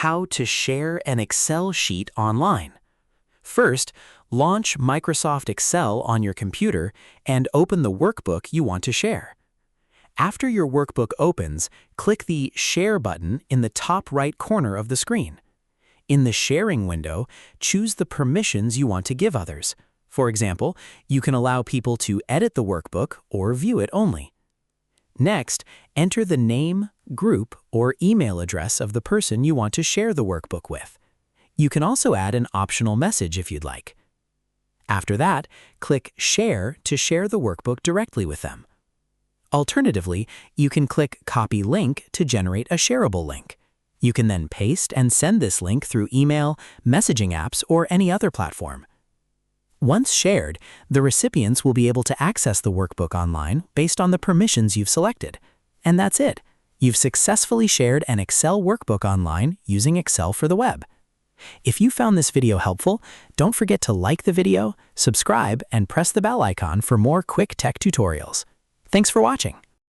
how to share an Excel sheet online. First, launch Microsoft Excel on your computer and open the workbook you want to share. After your workbook opens, click the Share button in the top right corner of the screen. In the Sharing window, choose the permissions you want to give others. For example, you can allow people to edit the workbook or view it only. Next, enter the name, group, or email address of the person you want to share the workbook with. You can also add an optional message if you'd like. After that, click Share to share the workbook directly with them. Alternatively, you can click Copy Link to generate a shareable link. You can then paste and send this link through email, messaging apps, or any other platform. Once shared, the recipients will be able to access the workbook online based on the permissions you've selected. And that's it. You've successfully shared an Excel workbook online using Excel for the web. If you found this video helpful, don't forget to like the video, subscribe, and press the bell icon for more quick tech tutorials. Thanks for watching.